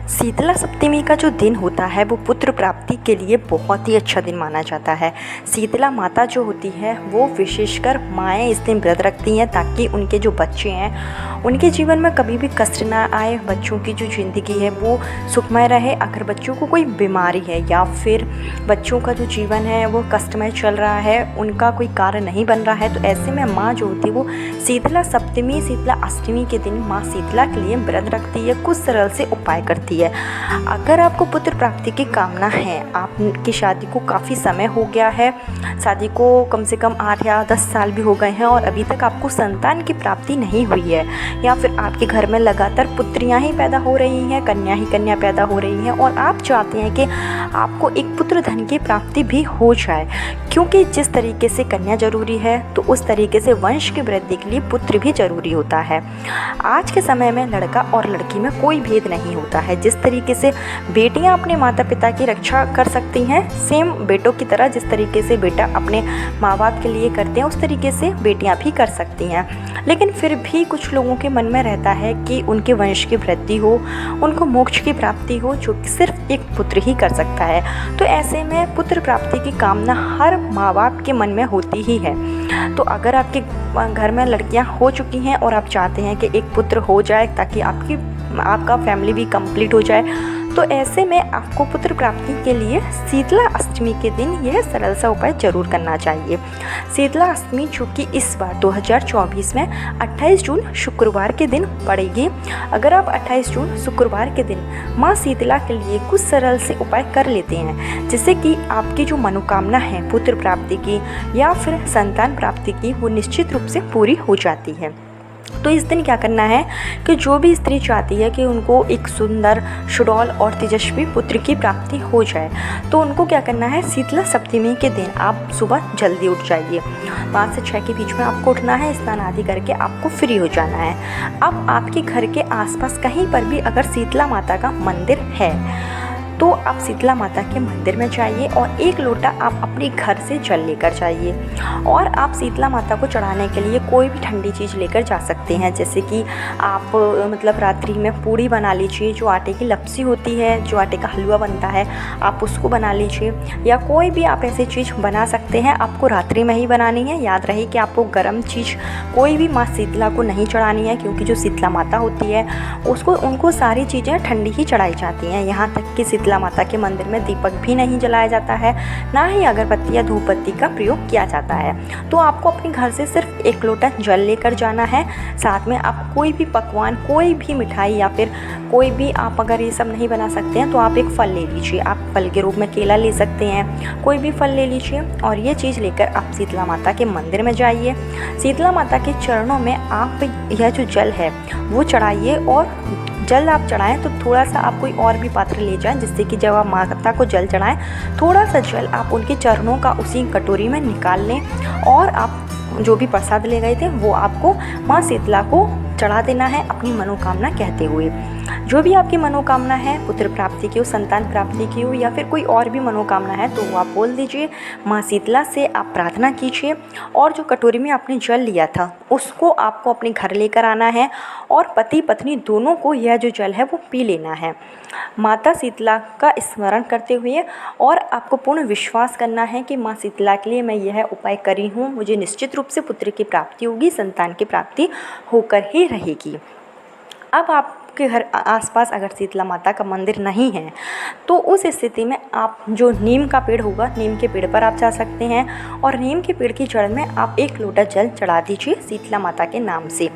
शीतला सप्तमी का जो दिन होता है वो पुत्र प्राप्ति के लिए बहुत ही अच्छा दिन माना जाता है। शीतला माता जो होती है वो विशेषकर माएँ इस दिन व्रत रखती हैं ताकि उनके जो बच्चे हैं उनके जीवन में कभी भी कष्ट ना आए, बच्चों की जो ज़िंदगी है वो सुखमय रहे। अगर बच्चों को कोई बीमारी है या फिर बच्चों का जो जीवन है वो कष्टमय चल रहा है, उनका कोई कार्य नहीं बन रहा है, तो ऐसे में माँ जो होती है वो शीतला सप्तमी शीतला अष्टमी के दिन माँ शीतला के लिए व्रत रखती है, कुछ सरल से उपाय करती है। अगर आपको पुत्र प्राप्ति की कामना है, आपकी शादी को काफ़ी समय हो गया है, शादी को कम से कम 8 या 10 साल भी हो गए हैं और अभी तक आपको संतान की प्राप्ति नहीं हुई है, या फिर आपके घर में लगातार पुत्रियां ही पैदा हो रही हैं, कन्या ही कन्या पैदा हो रही हैं और आप चाहते हैं कि आपको एक पुत्र धन की प्राप्ति भी हो जाए, क्योंकि जिस तरीके से कन्या जरूरी है तो उस तरीके से वंश की वृद्धि के लिए पुत्र भी जरूरी होता है। आज के समय में लड़का और लड़की में कोई भेद नहीं होता है। जिस तरीके से बेटियां अपने माता पिता की रक्षा कर सकती हैं, सेम बेटों की तरह जिस तरीके से बेटा अपने माँ बाप के लिए करते हैं उस तरीके से बेटियां भी कर सकती हैं। लेकिन फिर भी कुछ लोगों के मन में रहता है कि उनके वंश की वृद्धि हो, उनको मोक्ष की प्राप्ति हो, जो कि सिर्फ एक पुत्र ही कर सकता है। तो ऐसे में पुत्र प्राप्ति की कामना हर माँ बाप के मन में होती ही है। तो अगर आपके घर में लड़कियां हो चुकी हैं और आप चाहते हैं कि एक पुत्र हो जाए ताकि आपका फैमिली भी कंप्लीट हो जाए, तो ऐसे में आपको पुत्र प्राप्ति के लिए शीतला अष्टमी के दिन यह सरल सा उपाय जरूर करना चाहिए। शीतला अष्टमी जो कि इस बार 2024 में 28 जून शुक्रवार के दिन पड़ेगी। अगर आप 28 जून शुक्रवार के दिन माँ शीतला के लिए कुछ सरल से उपाय कर लेते हैं, जिससे कि आपकी जो मनोकामना है पुत्र प्राप्ति की या फिर संतान प्राप्ति की, वो निश्चित रूप से पूरी हो जाती है। तो इस दिन क्या करना है कि जो भी स्त्री चाहती है कि उनको एक सुंदर, सुडौल और तेजस्वी पुत्र की प्राप्ति हो जाए, तो उनको क्या करना है, शीतला सप्तमी के दिन आप सुबह जल्दी उठ जाइए। 5 से 6 के बीच में आपको उठना है, स्नान आदि करके आपको फ्री हो जाना है। अब आपके घर के आसपास कहीं पर भी अगर शीतला माता का मंदिर है तो आप शीतला माता के मंदिर में जाइए और 1 लोटा आप अपने घर से जल लेकर जाइए। और आप शीतला माता को चढ़ाने के लिए कोई भी ठंडी चीज़ लेकर जा सकते हैं, जैसे कि आप रात्रि में पूड़ी बना लीजिए, जो आटे की लपसी होती है, जो आटे का हलवा बनता है, आप उसको बना लीजिए, या कोई भी आप ऐसी चीज़ बना सकते हैं। आपको रात्रि में ही बनानी है। याद रहे कि आपको गर्म चीज़ कोई भी माँ शीतला को नहीं चढ़ानी है, क्योंकि जो शीतला माता होती है उनको सारी चीज़ें ठंडी ही चढ़ाई जाती हैं। यहाँ तक कि शीतला माता के मंदिर में दीपक भी नहीं जलाया जाता है, ना ही अगरबत्ती या धूप बत्ती का प्रयोग किया जाता है। तो आपको अपने घर से सिर्फ 1 लोटा जल लेकर जाना है। साथ में आप कोई भी पकवान, कोई भी मिठाई या फिर कोई भी, आप अगर ये सब नहीं बना सकते हैं तो आप एक फल ले लीजिए। आप फल के रूप में केला ले सकते हैं, कोई भी फल ले लीजिए और ये चीज़ लेकर आप शीतला माता के मंदिर में जाइए। शीतला माता के चरणों में आप यह जो जल है वो चढ़ाइए, और जल आप चढ़ाएं तो थोड़ा सा आप कोई और भी पात्र ले जाएं, जिससे कि जब आप माता को जल चढ़ाएं थोड़ा सा जल आप उनके चरणों का उसी कटोरी में निकाल लें, और आप जो भी प्रसाद ले गए थे वो आपको माँ शीतला को चढ़ा देना है अपनी मनोकामना कहते हुए। जो भी आपकी मनोकामना है, पुत्र प्राप्ति की हो, संतान प्राप्ति की हो, या फिर कोई और भी मनोकामना है, तो वो आप बोल दीजिए। माँ शीतला से आप प्रार्थना कीजिए और जो कटोरी में आपने जल लिया था उसको आपको अपने घर लेकर आना है और पति पत्नी दोनों को यह जो जल है वो पी लेना है, माता शीतला का स्मरण करते हुए। और आपको पूर्ण विश्वास करना है कि माँ शीतला के लिए मैं यह उपाय करी हूँ, मुझे निश्चित रूप से पुत्र की प्राप्ति होगी, संतान की प्राप्ति होकर ही रहेगी। अब आपके घर आसपास अगर शीतला माता का मंदिर नहीं है तो उस स्थिति में आप जो नीम का पेड़ होगा, नीम के पेड़ पर आप जा सकते हैं और नीम के पेड़ की जड़ में आप 1 लोटा जल चढ़ा दीजिए शीतला माता के नाम से।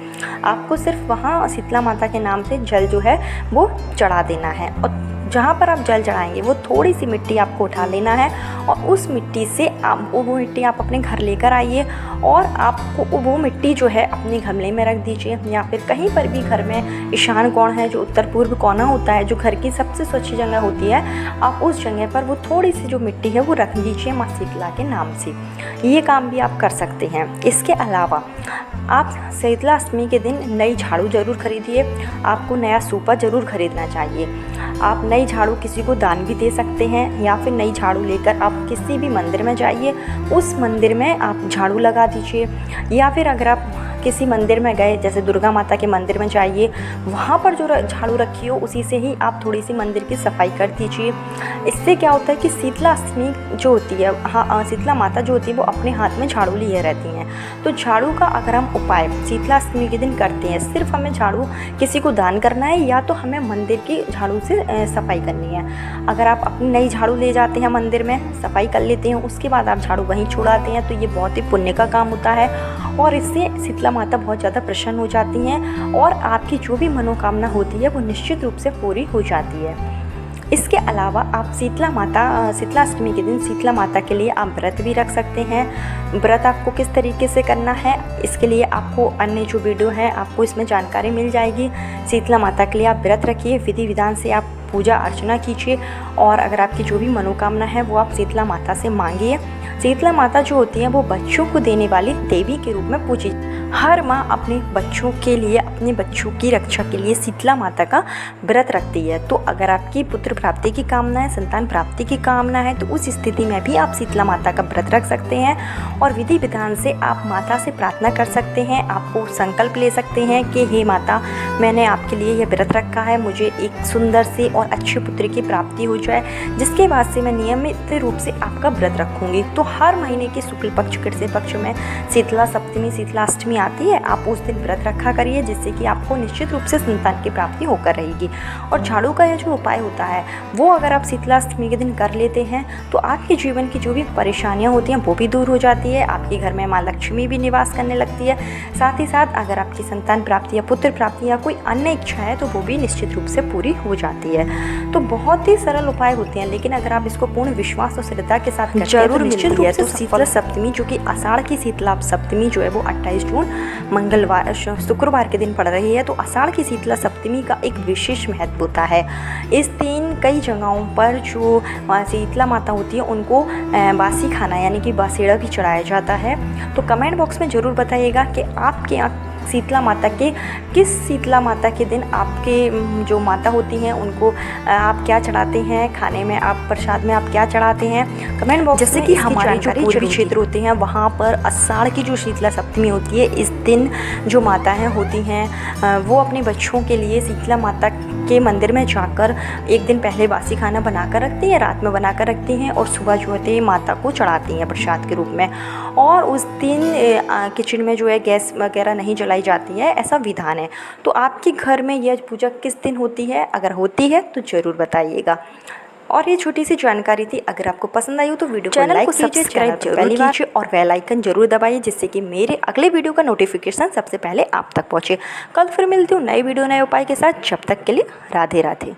आपको सिर्फ वहाँ शीतला माता के नाम से जल जो है वो चढ़ा देना है, और जहाँ पर आप जल चढ़ाएंगे वो थोड़ी सी मिट्टी आपको उठा लेना है और उस मिट्टी से वो मिट्टी आप अपने घर लेकर आइए और आपको वो मिट्टी जो है अपने गमले में रख दीजिए, या फिर कहीं पर भी घर में ईशान कोण है, जो उत्तर पूर्व कोना होता है, जो घर की सबसे स्वच्छ जगह होती है, आप उस जगह पर वो थोड़ी सी जो मिट्टी है वो रख दीजिए माँ शीतला के नाम से। ये काम भी आप कर सकते हैं। इसके अलावा आप शीतला अष्टमी के दिन नई झाड़ू ज़रूर खरीदिए। आपको नया सूपा ज़रूर खरीदना चाहिए। आप नई झाड़ू किसी को दान भी दे सकते हैं, या फिर नई झाड़ू लेकर आप किसी भी मंदिर में जाइए, उस मंदिर में आप झाड़ू लगा दीजिए। या फिर अगर आप किसी मंदिर में गए, जैसे दुर्गा माता के मंदिर में जाइए, वहाँ पर जो झाड़ू रखी हो उसी से ही आप थोड़ी सी मंदिर की सफाई कर दीजिए। इससे क्या होता है कि शीतला अष्टमी जो होती है, हाँ शीतला माता जो होती है वो अपने हाथ में झाड़ू लिए रहती हैं। तो झाड़ू का अगर हम उपाय शीतला अष्टमी के दिन करते हैं, सिर्फ हमें झाड़ू किसी को दान करना है या तो हमें मंदिर की झाड़ू से सफाई करनी है। अगर आप अपनी नई झाड़ू ले जाते हैं मंदिर में, सफाई कर लेते हैं, उसके बाद आप झाड़ू वहीं छुड़ाते हैं, तो ये बहुत ही पुण्य का काम होता है और इससे शीतला माता बहुत ज़्यादा प्रसन्न हो जाती हैं और आपकी जो भी मनोकामना होती है वो निश्चित रूप से पूरी हो जाती है। इसके अलावा आप शीतला अष्टमी के दिन शीतला माता के लिए आप व्रत भी रख सकते हैं। व्रत आपको किस तरीके से करना है, इसके लिए आपको अन्य जो वीडियो है आपको इसमें जानकारी मिल जाएगी। शीतला माता के लिए आप व्रत रखिए, विधि विधान से आप पूजा अर्चना कीजिए और अगर आपकी जो भी मनोकामना है वो आप शीतला माता से मांगिए। शीतला माता जो होती हैं वो बच्चों को देने वाली देवी के रूप में पूजी। हर माँ अपने बच्चों के लिए, अपने बच्चों की रक्षा के लिए शीतला माता का व्रत रखती है। तो अगर आपकी पुत्र प्राप्ति की कामना है, संतान प्राप्ति की कामना है, तो उस स्थिति में भी आप शीतला माता का व्रत रख सकते हैं और विधि विधान से आप माता से प्रार्थना कर सकते हैं। आपको संकल्प ले सकते हैं कि हे माता, मैंने आपके लिए यह व्रत रखा है, मुझे एक सुंदर से और अच्छे पुत्र की प्राप्ति हो जाए, जिसके बाद से मैं नियमित रूप से आपका व्रत रखूँगी। तो हर महीने के शुक्ल पक्ष कृष्ण पक्ष में शीतला सप्तमी, शीतला अष्टमी आती है, आप उस दिन व्रत रखा करिए, जिससे कि आपको निश्चित रूप से संतान की प्राप्ति होकर रहेगी। और झाड़ू का यह जो उपाय होता है वो अगर आप शीतला अष्टमी के दिन कर लेते हैं तो आपके जीवन की जो भी परेशानियां होती हैं वो भी दूर हो जाती है, आपके घर में माँ लक्ष्मी भी निवास करने लगती है। साथ ही साथ अगर आपकी संतान प्राप्ति या पुत्र प्राप्ति या कोई अन्य इच्छा है तो वो भी निश्चित रूप से पूरी हो जाती है। तो बहुत ही सरल उपाय होते हैं, लेकिन अगर आप इसको पूर्ण विश्वास और श्रद्धा के साथ जरूर निश्चित रूप से शीतला सप्तमी, जो कि आषाढ़ की शीतला सप्तमी जो है वो 28 जून मंगलवार शुक्रवार के दिन पड़ रही है। तो आषाढ़ की शीतला सप्तमी का एक विशेष महत्व होता है। इस दिन कई जगहों पर जो शीतला माता होती है उनको बासी खाना यानी कि बासेड़ा भी चढ़ाया जाता है। तो कमेंट बॉक्स में ज़रूर बताइएगा कि आपके यहाँ शीतला माता के किस शीतला माता के दिन आपके जो माता होती हैं उनको आप क्या चढ़ाते हैं, खाने में आप प्रसाद में आप क्या चढ़ाते हैं, कमेंट बॉक्स जैसे कि हमारे जो पूर्वी क्षेत्र होते हैं वहाँ पर आषाढ़ की जो शीतला सप्तमी होती है, इस दिन जो माताएं होती हैं वो अपने बच्चों के लिए शीतला माता के मंदिर में जाकर एक दिन पहले बासी खाना बनाकर रखती हैं, रात में बनाकर रखती हैं और सुबह जो होते हैं माता को चढ़ाती हैं प्रसाद के रूप में। और उस दिन किचन में जो है गैस वगैरह नहीं जलाई जाती है, ऐसा विधान है। तो आपके घर में यह पूजा किस दिन होती है, अगर होती है तो ज़रूर बताइएगा। और ये छोटी सी जानकारी थी, अगर आपको पसंद आई हो तो वीडियो को लाइक कीजिए, सब्सक्राइब जरूर कीजिए और बेल आइकन जरूर दबाइए, जिससे कि मेरे अगले वीडियो का नोटिफिकेशन सबसे पहले आप तक पहुँचे। कल फिर मिलती हूँ नई वीडियो नए उपाय के साथ, जब तक के लिए राधे राधे।